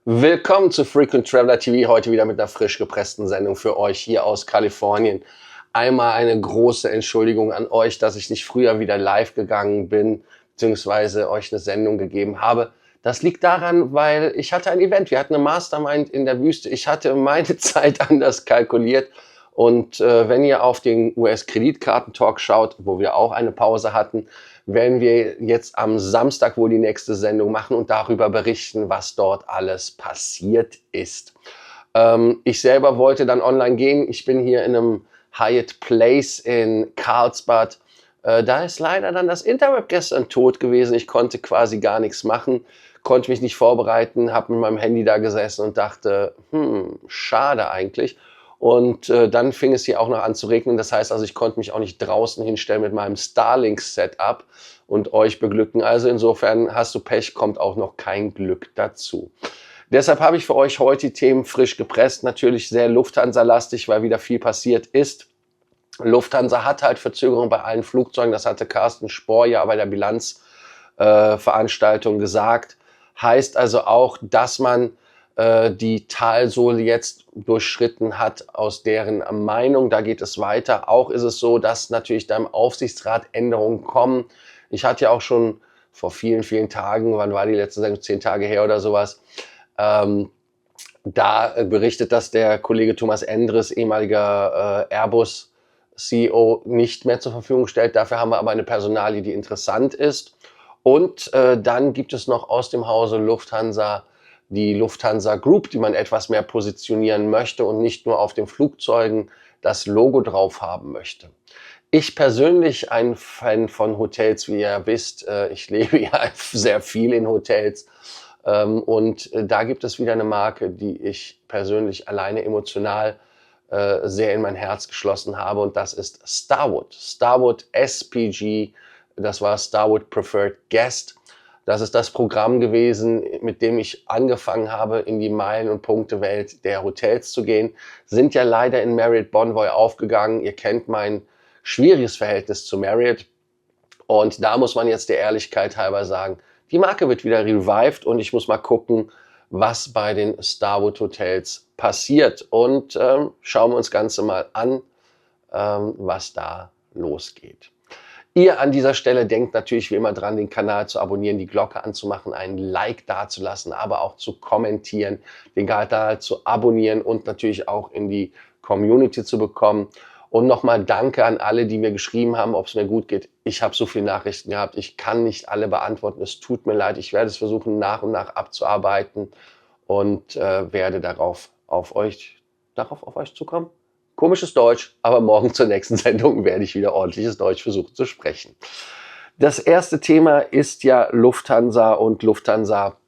Willkommen zu Frequent Traveler TV, heute wieder mit einer frisch gepressten Sendung für euch hier aus Kalifornien. Einmal eine große Entschuldigung an euch, dass ich nicht früher wieder live gegangen bin, beziehungsweise euch eine Sendung gegeben habe. Das liegt daran, weil ich hatte ein Event, wir hatten eine Mastermind in der Wüste. Ich hatte meine Zeit anders kalkuliert und wenn ihr auf den US-Kreditkarten-Talk schaut, wo wir auch eine Pause hatten, werden wir jetzt am Samstag wohl die nächste Sendung machen und darüber berichten, was dort alles passiert ist. Ich selber wollte dann online gehen. Ich bin hier in einem Hyatt Place in Carlsbad. Da ist leider dann das Interweb gestern tot gewesen. Ich konnte quasi gar nichts machen, konnte mich nicht vorbereiten, habe mit meinem Handy da gesessen und dachte, schade eigentlich. Und dann fing es hier auch noch an zu regnen. Das heißt also, ich konnte mich auch nicht draußen hinstellen mit meinem Starlink-Setup und euch beglücken. Also insofern hast du Pech, kommt auch noch kein Glück dazu. Deshalb habe ich für euch heute die Themen frisch gepresst. Natürlich sehr Lufthansa-lastig, weil wieder viel passiert ist. Lufthansa hat halt Verzögerungen bei allen Flugzeugen. Das hatte Carsten Spohr ja bei der Bilanzveranstaltung gesagt. Heißt also auch, dass man die Talsohle jetzt durchschritten hat, aus deren Meinung. Da geht es weiter. Auch ist es so, dass natürlich da im Aufsichtsrat Änderungen kommen. Ich hatte ja auch schon vor vielen, vielen Tagen, wann war die letzte Sendung, 10 Tage her oder sowas, da berichtet, dass der Kollege Thomas Endres, ehemaliger Airbus-CEO, nicht mehr zur Verfügung stellt. Dafür haben wir aber eine Personalie, die interessant ist. Und dann gibt es noch aus dem Hause Lufthansa die Lufthansa Group, die man etwas mehr positionieren möchte und nicht nur auf den Flugzeugen das Logo drauf haben möchte. Ich persönlich, ein Fan von Hotels, wie ihr wisst, ich lebe ja sehr viel in Hotels und da gibt es wieder eine Marke, die ich persönlich alleine emotional sehr in mein Herz geschlossen habe und das ist Starwood. Starwood SPG, das war Starwood Preferred Guest. Das ist das Programm gewesen, mit dem ich angefangen habe, in die Meilen- und Punktewelt der Hotels zu gehen. Sind ja leider in Marriott Bonvoy aufgegangen. Ihr kennt mein schwieriges Verhältnis zu Marriott. Und da muss man jetzt der Ehrlichkeit halber sagen, die Marke wird wieder revived und ich muss mal gucken, was bei den Starwood Hotels passiert. Und schauen wir uns das Ganze mal an, was da losgeht. Ihr an dieser Stelle denkt natürlich wie immer dran, den Kanal zu abonnieren, die Glocke anzumachen, einen Like dazulassen, aber auch zu kommentieren, den Kanal zu abonnieren und natürlich auch in die Community zu bekommen. Und nochmal danke an alle, die mir geschrieben haben, ob es mir gut geht. Ich habe so viele Nachrichten gehabt, ich kann nicht alle beantworten. Es tut mir leid, ich werde es versuchen nach und nach abzuarbeiten und werde darauf auf euch zukommen. Komisches Deutsch, aber morgen zur nächsten Sendung werde ich wieder ordentliches Deutsch versuchen zu sprechen. Das erste Thema ist ja Lufthansa und Lufthansa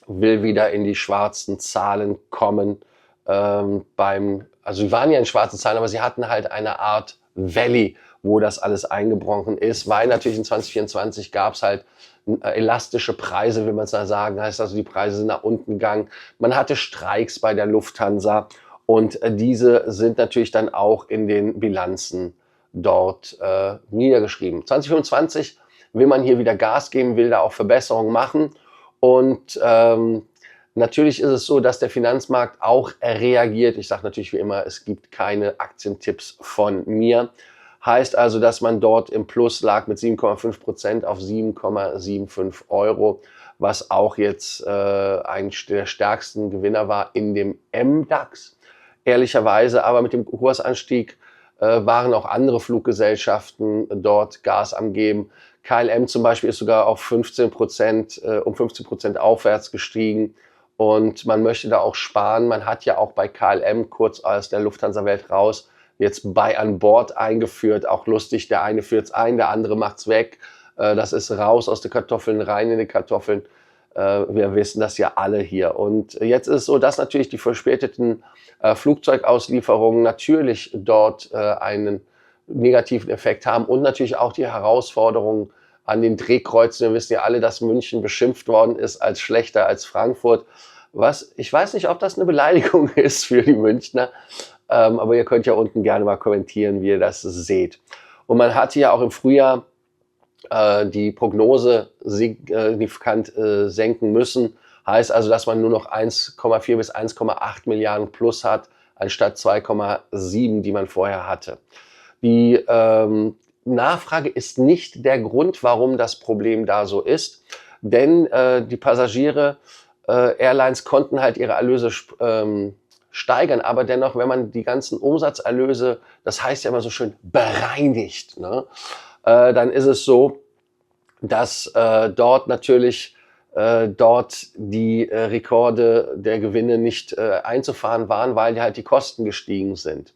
will wieder in die schwarzen Zahlen kommen. Also sie waren ja in schwarzen Zahlen, aber sie hatten halt eine Art Valley, wo das alles eingebrochen ist, weil natürlich in 2024 gab es halt elastische Preise, will man es da sagen. Heißt also, die Preise sind nach unten gegangen. Man hatte Streiks bei der Lufthansa. Und diese sind natürlich dann auch in den Bilanzen dort niedergeschrieben. 2025 will man hier wieder Gas geben, will da auch Verbesserungen machen. Und natürlich ist es so, dass der Finanzmarkt auch reagiert. Ich sage natürlich wie immer, es gibt keine Aktientipps von mir. Heißt also, dass man dort im Plus lag mit 7,5% auf 7,75 Euro, was auch jetzt ein der stärksten Gewinner war in dem MDAX. Ehrlicherweise, aber mit dem Kursanstieg waren auch andere Fluggesellschaften dort Gas am Geben. KLM zum Beispiel ist sogar auf 15%, um 15% aufwärts gestiegen und man möchte da auch sparen. Man hat ja auch bei KLM kurz aus der Lufthansa-Welt raus jetzt Buy an Bord eingeführt. Auch lustig, der eine führt es ein, der andere macht es weg. Das ist raus aus den Kartoffeln, rein in die Kartoffeln. Wir wissen das ja alle hier. Und jetzt ist es so, dass natürlich die verspäteten Flugzeugauslieferungen natürlich dort einen negativen Effekt haben und natürlich auch die Herausforderungen an den Drehkreuzen. Wir wissen ja alle, dass München beschimpft worden ist als schlechter als Frankfurt. Ich weiß nicht, ob das eine Beleidigung ist für die Münchner, aber ihr könnt ja unten gerne mal kommentieren, wie ihr das seht. Und man hatte ja auch im Frühjahr die Prognose signifikant senken müssen. Heißt also, dass man nur noch 1,4 bis 1,8 Milliarden plus hat, anstatt 2,7, die man vorher hatte. Die Nachfrage ist nicht der Grund, warum das Problem da so ist, denn die Passagiere, Airlines konnten halt ihre Erlöse steigern, aber dennoch, wenn man die ganzen Umsatzerlöse, das heißt ja immer so schön, bereinigt, ne, dann ist es so, dass dort natürlich dort die Rekorde der Gewinne nicht einzufahren waren, weil halt die Kosten gestiegen sind.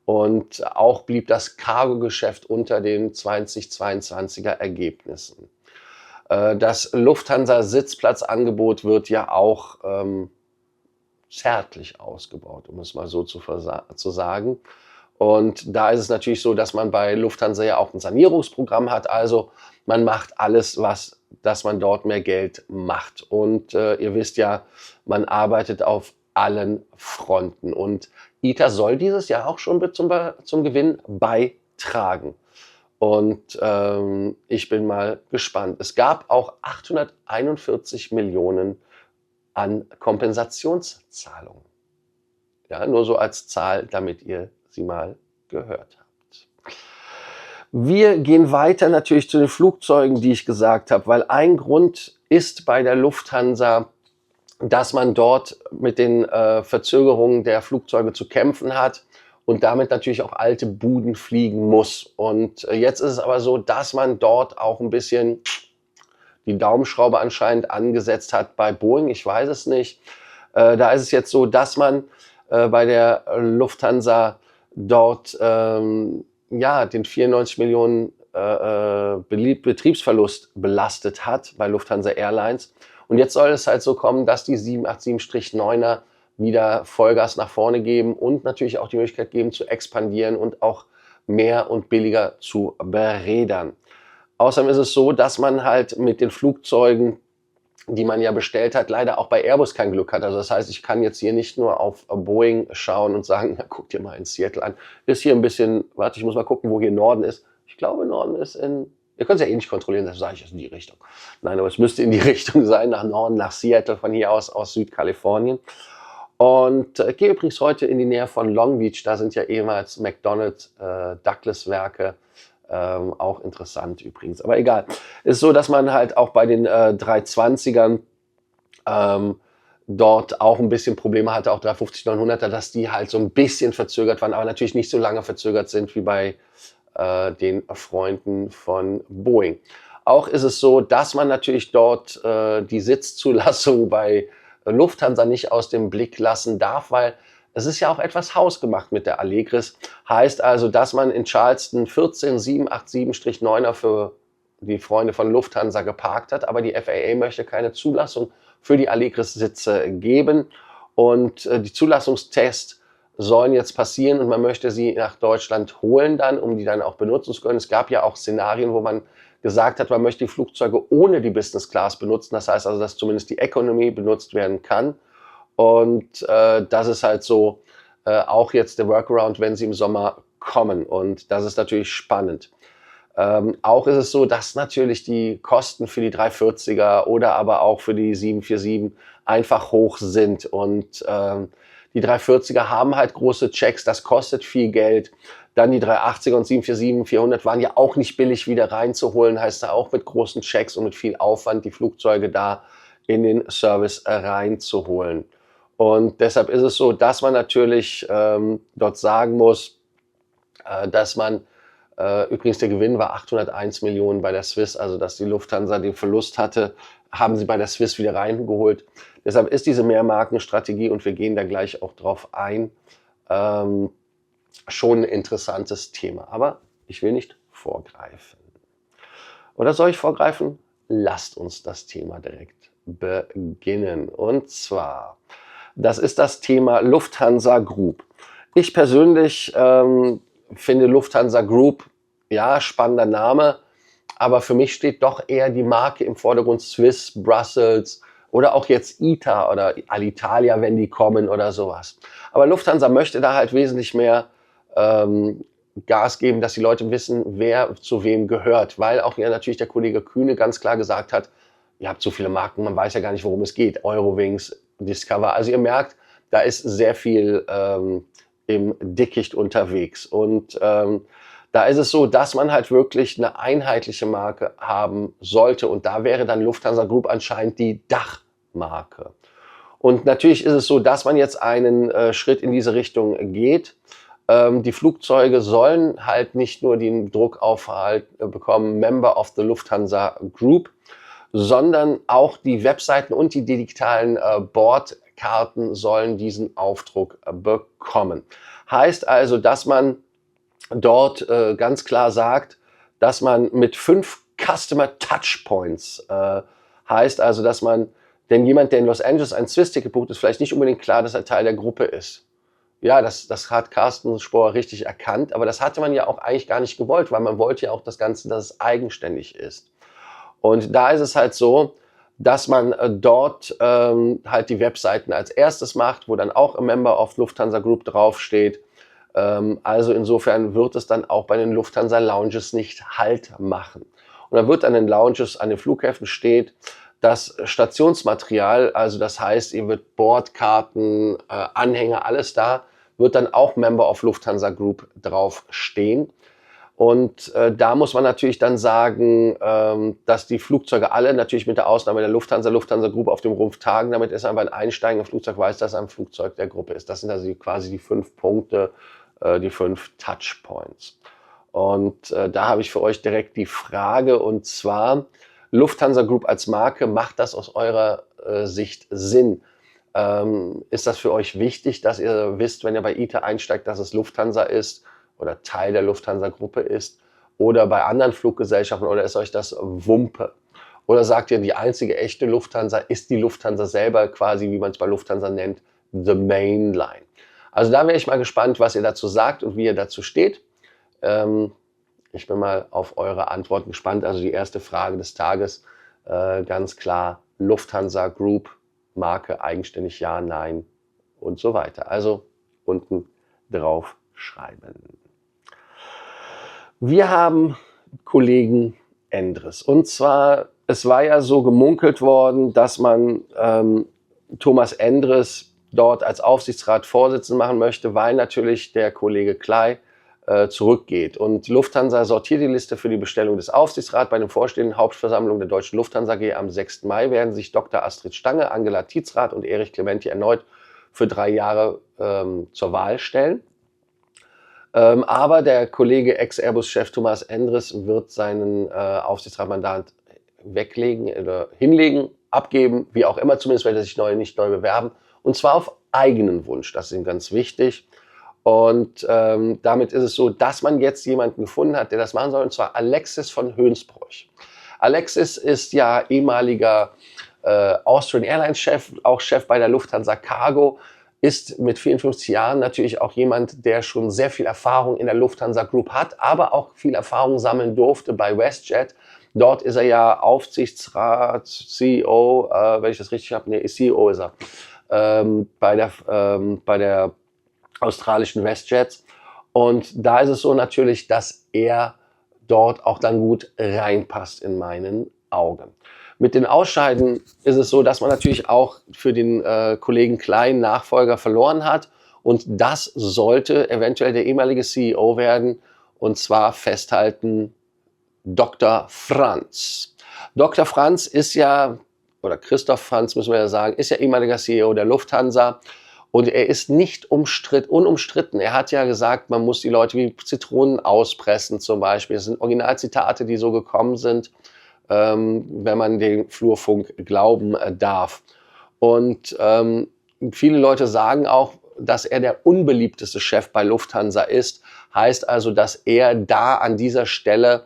Und auch blieb das Cargo-Geschäft unter den 2022er Ergebnissen. Das Lufthansa-Sitzplatzangebot wird ja auch zärtlich ausgebaut, um es mal so zu sagen. Und da ist es natürlich so, dass man bei Lufthansa ja auch ein Sanierungsprogramm hat. Also man macht alles, dass man dort mehr Geld macht. Und ihr wisst ja, man arbeitet auf allen Fronten. Und ITA soll dieses Jahr auch schon zum Gewinn beitragen. Und ich bin mal gespannt. Es gab auch 841 Millionen an Kompensationszahlungen. Ja, nur so als Zahl, damit ihr sie mal gehört habt. Wir gehen weiter natürlich zu den Flugzeugen, die ich gesagt habe, weil ein Grund ist bei der Lufthansa, dass man dort mit den Verzögerungen der Flugzeuge zu kämpfen hat und damit natürlich auch alte Buden fliegen muss. Und jetzt ist es aber so, dass man dort auch ein bisschen die Daumenschraube anscheinend angesetzt hat bei Boeing. Ich weiß es nicht. Da ist es jetzt so, dass man bei der Lufthansa dort ja, den 94 Millionen Betriebsverlust belastet hat bei Lufthansa Airlines. Und jetzt soll es halt so kommen, dass die 787-9er wieder Vollgas nach vorne geben und natürlich auch die Möglichkeit geben zu expandieren und auch mehr und billiger zu berädern. Außerdem ist es so, dass man halt mit den Flugzeugen, die man ja bestellt hat, leider auch bei Airbus kein Glück hat. Also das heißt, ich kann jetzt hier nicht nur auf Boeing schauen und sagen, na, guck dir mal in Seattle an. Ist hier ein bisschen, warte, ich muss mal gucken, wo hier Norden ist. Ich glaube, Norden ist ihr könnt es ja eh nicht kontrollieren, das sage ich jetzt in die Richtung. Nein, aber es müsste in die Richtung sein, nach Norden, nach Seattle, von hier aus Südkalifornien. Und ich gehe übrigens heute in die Nähe von Long Beach, da sind ja ehemals McDonnell Douglas Werke. Auch interessant übrigens, aber egal. Ist so, dass man halt auch bei den 320ern dort auch ein bisschen Probleme hatte, auch 350-900er, dass die halt so ein bisschen verzögert waren, aber natürlich nicht so lange verzögert sind wie bei den Freunden von Boeing. Auch ist es so, dass man natürlich dort die Sitzzulassung bei Lufthansa nicht aus dem Blick lassen darf, weil es ist ja auch etwas hausgemacht mit der Allegris. Heißt also, dass man in Charleston 14 787-9er für die Freunde von Lufthansa geparkt hat, aber die FAA möchte keine Zulassung für die Allegris-Sitze geben. Und die Zulassungstests sollen jetzt passieren und man möchte sie nach Deutschland holen dann, um die dann auch benutzen zu können. Es gab ja auch Szenarien, wo man gesagt hat, man möchte die Flugzeuge ohne die Business Class benutzen. Das heißt also, dass zumindest die Economy benutzt werden kann. Und das ist halt so auch jetzt der Workaround, wenn sie im Sommer kommen. Und das ist natürlich spannend. Auch ist es so, dass natürlich die Kosten für die 340er oder aber auch für die 747 einfach hoch sind. Und die 340er haben halt große Checks, das kostet viel Geld. Dann die 380er und 747-400 waren ja auch nicht billig wieder reinzuholen. Heißt da auch mit großen Checks und mit viel Aufwand die Flugzeuge da in den Service reinzuholen. Und deshalb ist es so, dass man natürlich dort sagen muss, dass man, übrigens der Gewinn war 801 Millionen bei der Swiss, also dass die Lufthansa den Verlust hatte, haben sie bei der Swiss wieder reingeholt. Deshalb ist diese Mehrmarkenstrategie, und wir gehen da gleich auch drauf ein, schon ein interessantes Thema. Aber ich will nicht vorgreifen. Oder soll ich vorgreifen? Lasst uns das Thema direkt beginnen. Und zwar, das ist das Thema Lufthansa Group. Ich persönlich finde Lufthansa Group, ja, spannender Name, aber für mich steht doch eher die Marke im Vordergrund, Swiss, Brussels oder auch jetzt ITA oder Alitalia, wenn die kommen oder sowas. Aber Lufthansa möchte da halt wesentlich mehr Gas geben, dass die Leute wissen, wer zu wem gehört, weil auch ja natürlich der Kollege Kühne ganz klar gesagt hat, ihr habt so viele Marken, man weiß ja gar nicht, worum es geht. Eurowings, Discover. Also ihr merkt, da ist sehr viel im Dickicht unterwegs. Und da ist es so, dass man halt wirklich eine einheitliche Marke haben sollte. Und da wäre dann Lufthansa Group anscheinend die Dachmarke. Und natürlich ist es so, dass man jetzt einen Schritt in diese Richtung geht. Die Flugzeuge sollen halt nicht nur den Druck bekommen, Member of the Lufthansa Group, sondern auch die Webseiten und die digitalen Bordkarten sollen diesen Aufdruck bekommen. Heißt also, dass man dort ganz klar sagt, dass man mit 5 Customer Touchpoints, heißt also, dass man, denn jemand, der in Los Angeles ein Swiss-Ticket bucht, ist vielleicht nicht unbedingt klar, dass er Teil der Gruppe ist. Ja, das hat Carsten Spohr richtig erkannt, aber das hatte man ja auch eigentlich gar nicht gewollt, weil man wollte ja auch das Ganze, dass es eigenständig ist. Und da ist es halt so, dass man dort halt die Webseiten als erstes macht, wo dann auch ein Member of Lufthansa Group draufsteht. Also insofern wird es dann auch bei den Lufthansa Lounges nicht Halt machen. Und dann wird an den Lounges, an den Flughäfen steht, das Stationsmaterial, also das heißt, ihr wird Bordkarten, Anhänger, alles da, wird dann auch Member of Lufthansa Group drauf stehen. Und da muss man natürlich dann sagen, dass die Flugzeuge alle, natürlich mit der Ausnahme der Lufthansa Group auf dem Rumpf tagen, damit ist einfach ein einsteigender Flugzeug weiß, dass er ein Flugzeug der Gruppe ist. Das sind also quasi die 5 Punkte, die 5 Touchpoints. Und da habe ich für euch direkt die Frage, und zwar, Lufthansa Group als Marke, macht das aus eurer Sicht Sinn? Ist das für euch wichtig, dass ihr wisst, wenn ihr bei ITA einsteigt, dass es Lufthansa ist oder Teil der Lufthansa-Gruppe ist, oder bei anderen Fluggesellschaften, oder ist euch das Wumpe? Oder sagt ihr, die einzige echte Lufthansa ist die Lufthansa selber, quasi wie man es bei Lufthansa nennt, the Mainline? Also da wäre ich mal gespannt, was ihr dazu sagt und wie ihr dazu steht. Ich bin mal auf eure Antworten gespannt. Also die erste Frage des Tages, ganz klar, Lufthansa Group, Marke eigenständig, ja, nein und so weiter. Also unten drauf schreiben. Wir haben Kollegen Endres. Und zwar, es war ja so gemunkelt worden, dass man Thomas Endres dort als Aufsichtsratsvorsitzenden machen möchte, weil natürlich der Kollege Kley zurückgeht. Und Lufthansa sortiert die Liste für die Bestellung des Aufsichtsrats. Bei den vorstehenden Hauptversammlungen der Deutschen Lufthansa AG am 6. Mai werden sich Dr. Astrid Stange, Angela Tietzrath und Erich Clementi erneut für 3 Jahre zur Wahl stellen. Aber der Kollege Ex-Airbus-Chef Thomas Endres wird seinen Aufsichtsratmandat weglegen oder hinlegen, abgeben, wie auch immer, zumindest wird er sich nicht neu bewerben. Und zwar auf eigenen Wunsch, das ist ihm ganz wichtig. Und damit ist es so, dass man jetzt jemanden gefunden hat, der das machen soll, und zwar Alexis von Hönsbroich. Alexis ist ja ehemaliger Austrian Airlines Chef, auch Chef bei der Lufthansa Cargo, ist mit 54 Jahren natürlich auch jemand, der schon sehr viel Erfahrung in der Lufthansa Group hat, aber auch viel Erfahrung sammeln durfte bei WestJet. Dort ist er ja Aufsichtsrat, CEO, wenn ich das richtig habe, nee, CEO ist er, bei der australischen WestJets. Und da ist es so natürlich, dass er dort auch dann gut reinpasst in meinen Augen. Mit den Ausscheiden ist es so, dass man natürlich auch für den Kollegen Klein Nachfolger verloren hat. Und das sollte eventuell der ehemalige CEO werden. Und zwar festhalten Dr. Franz. Dr. Franz ist ja, oder Christoph Franz müssen wir ja sagen, ist ja ehemaliger CEO der Lufthansa. Und er ist nicht unumstritten. Er hat ja gesagt, man muss die Leute wie Zitronen auspressen zum Beispiel. Das sind Originalzitate, die so gekommen sind, wenn man den Flurfunk glauben darf. Und viele Leute sagen auch, dass er der unbeliebteste Chef bei Lufthansa ist. Heißt also, dass er da an dieser Stelle,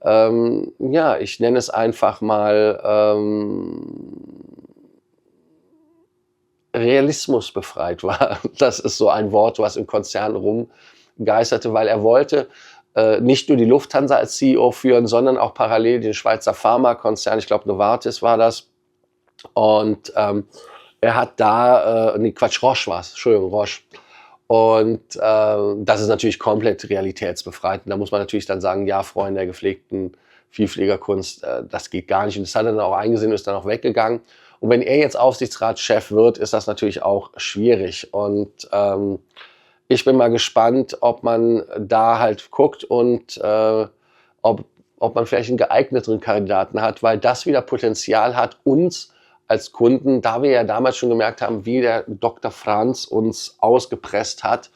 ja, ich nenne es einfach mal, Realismus befreit war. Das ist so ein Wort, was im Konzern rumgeisterte, weil er wollte nicht nur die Lufthansa als CEO führen, sondern auch parallel den Schweizer Pharmakonzern, ich glaube Novartis war das. Und er hat da, Roche war es, Entschuldigung, Roche. Und das ist natürlich komplett realitätsbefreit. Und da muss man natürlich dann sagen, ja, Freunde der gepflegten Vielfliegerkunst, das geht gar nicht. Und das hat er dann auch eingesehen und ist dann auch weggegangen. Und wenn er jetzt Aufsichtsratschef wird, ist das natürlich auch schwierig. Und ich bin mal gespannt, ob man da halt guckt und ob man vielleicht einen geeigneteren Kandidaten hat, weil das wieder Potenzial hat, uns als Kunden, da wir ja damals schon gemerkt haben, wie der Dr. Franz uns ausgepresst hat,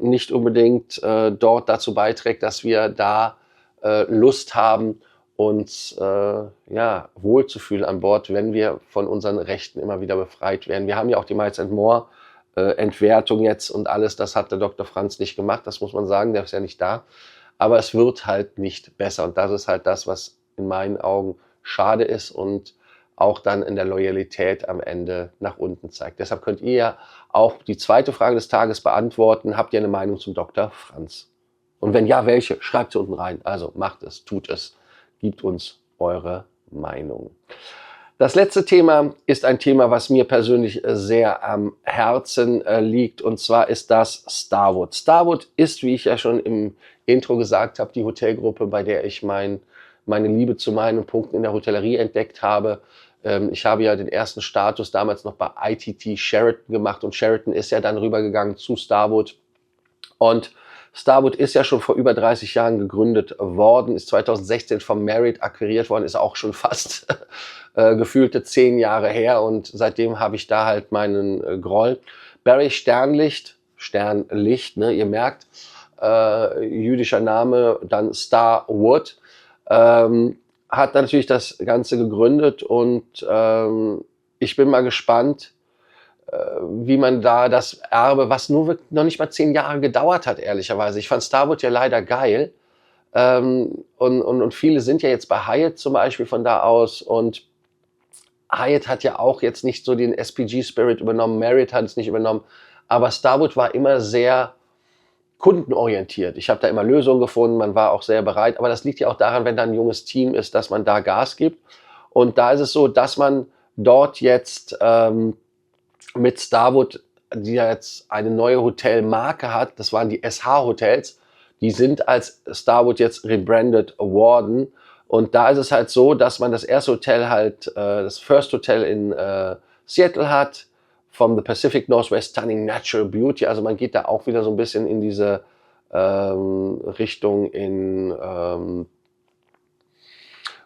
nicht unbedingt dort dazu beiträgt, dass wir da Lust haben, uns ja, wohlzufühlen an Bord, wenn wir von unseren Rechten immer wieder befreit werden. Wir haben ja auch die Miles & More Entwertung jetzt und alles, das hat der Dr. Franz nicht gemacht, das muss man sagen, der ist ja nicht da. Aber es wird halt nicht besser und das ist halt das, was in meinen Augen schade ist und auch dann in der Loyalität am Ende nach unten zeigt. Deshalb könnt ihr ja auch die zweite Frage des Tages beantworten. Habt ihr eine Meinung zum Dr. Franz? Und wenn ja, welche? Schreibt sie unten rein. Also macht es, tut es, gebt uns eure Meinung. Das letzte Thema ist ein Thema, was mir persönlich sehr am Herzen liegt, und zwar ist das Starwood. Starwood ist, wie ich ja schon im Intro gesagt habe, die Hotelgruppe, bei der ich meine Liebe zu meinen Punkten in der Hotellerie entdeckt habe. Ich habe ja den ersten Status damals noch bei ITT Sheraton gemacht und Sheraton ist ja dann rübergegangen zu Starwood. Und Starwood ist ja schon vor über 30 Jahren gegründet worden, ist 2016 vom Marriott akquiriert worden, ist auch schon fast gefühlte 10 Jahre her und seitdem habe ich da halt meinen Groll. Barry Sternlicht, ne, ihr merkt, jüdischer Name, dann Starwood, hat natürlich das Ganze gegründet und ich bin mal gespannt, wie man da das Erbe, was nur noch nicht mal 10 Jahre gedauert hat, ehrlicherweise. Ich fand Starwood ja leider geil. Und viele sind ja jetzt bei Hyatt zum Beispiel von da aus. Und Hyatt hat ja auch jetzt nicht so den SPG-Spirit übernommen. Marriott hat es nicht übernommen. Aber Starwood war immer sehr kundenorientiert. Ich habe da immer Lösungen gefunden. Man war auch sehr bereit. Aber das liegt ja auch daran, wenn da ein junges Team ist, dass man da Gas gibt. Und da ist es so, dass man dort jetzt mit Starwood, die ja jetzt eine neue Hotelmarke hat, das waren die SH-Hotels, die sind als Starwood jetzt rebrandet worden. Und da ist es halt so, dass man das erste Hotel halt, das First Hotel in Seattle hat, vom The Pacific Northwest Stunning Natural Beauty. Also man geht da auch wieder so ein bisschen in diese Richtung in,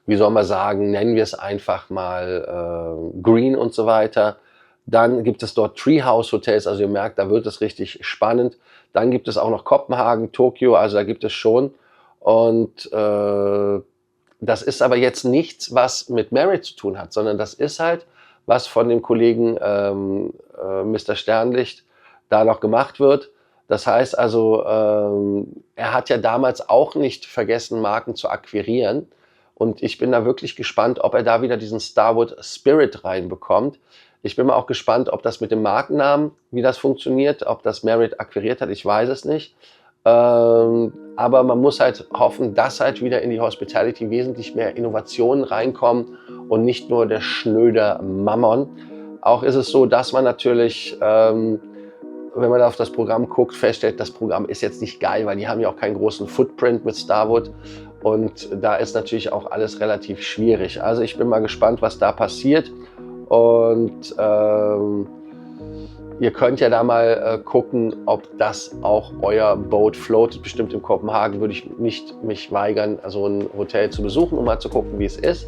wie soll man sagen, nennen wir es einfach mal Green und so weiter. Dann gibt es dort Treehouse Hotels, also ihr merkt, da wird es richtig spannend. Dann gibt es auch noch Kopenhagen, Tokio, also da gibt es schon. Und das ist aber jetzt nichts, was mit Marriott zu tun hat, sondern das ist halt, was von dem Kollegen Mr. Sternlicht da noch gemacht wird. Das heißt also, er hat ja damals auch nicht vergessen, Marken zu akquirieren. Und ich bin da wirklich gespannt, ob er da wieder diesen Starwood Spirit reinbekommt. Ich bin mal auch gespannt, ob das mit dem Markennamen, wie das funktioniert, ob das Marriott akquiriert hat, ich weiß es nicht. Aber man muss halt hoffen, dass halt wieder in die Hospitality wesentlich mehr Innovationen reinkommen und nicht nur der schnöde Mammon. Auch ist es so, dass man natürlich, wenn man auf das Programm guckt, feststellt, das Programm ist jetzt nicht geil, weil die haben ja auch keinen großen Footprint mit Starwood. Und da ist natürlich auch alles relativ schwierig. Also ich bin mal gespannt, was da passiert. Und ihr könnt ja da mal gucken, ob das auch euer Boot floatet. Bestimmt in Kopenhagen würde ich nicht mich weigern, so ein Hotel zu besuchen, um mal zu gucken, wie es ist.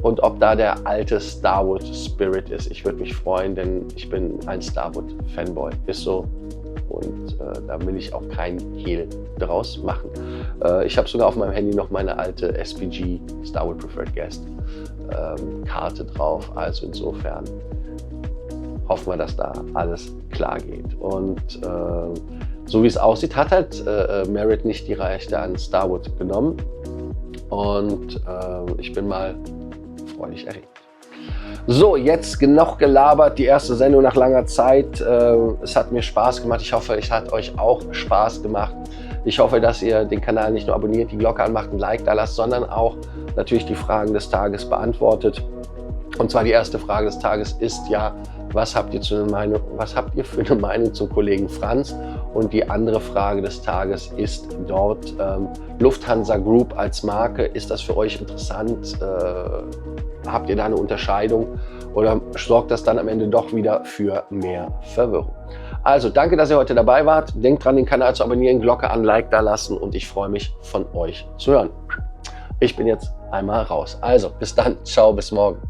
Und ob da der alte Starwood Spirit ist. Ich würde mich freuen, denn ich bin ein Starwood-Fanboy. Ist so. Und da will ich auch keinen Hehl draus machen. Ich habe sogar auf meinem Handy noch meine alte SPG, Starwood Preferred Guest, Karte drauf. Also insofern hoffen wir, dass da alles klar geht. Und so wie es aussieht, hat halt Marriott nicht die Rechte an Starwood genommen. Und ich bin mal freudig erregt. So, jetzt genug gelabert, die erste Sendung nach langer Zeit. Es hat mir Spaß gemacht. Ich hoffe, es hat euch auch Spaß gemacht. Ich hoffe, dass ihr den Kanal nicht nur abonniert, die Glocke anmacht, ein Like da lasst, sondern auch natürlich die Fragen des Tages beantwortet. Und zwar die erste Frage des Tages ist ja, was habt ihr für eine Meinung zum Kollegen Franz? Und die andere Frage des Tages ist dort, Lufthansa Group als Marke, ist das für euch interessant? Habt ihr da eine Unterscheidung oder sorgt das dann am Ende doch wieder für mehr Verwirrung? Also danke, dass ihr heute dabei wart. Denkt dran, den Kanal zu abonnieren, Glocke an, Like da lassen und ich freue mich, von euch zu hören. Ich bin jetzt einmal raus. Also bis dann, ciao, bis morgen.